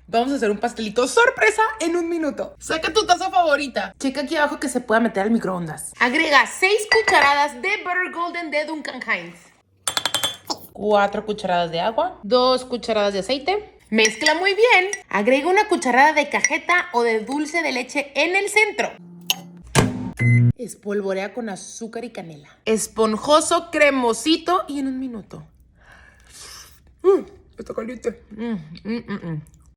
Vamos a hacer un pastelito sorpresa en 1 minuto. Saca tu taza favorita. Checa aquí abajo que se pueda meter al microondas. Agrega 6 cucharadas de Butter Golden de Duncan Hines. 4 cucharadas de agua. 2 cucharadas de aceite. Mezcla muy bien. Agrega 1 cucharada de cajeta o de dulce de leche en el centro. Espolvorea con azúcar y canela. Esponjoso, cremosito y en 1 minuto. Está caliente.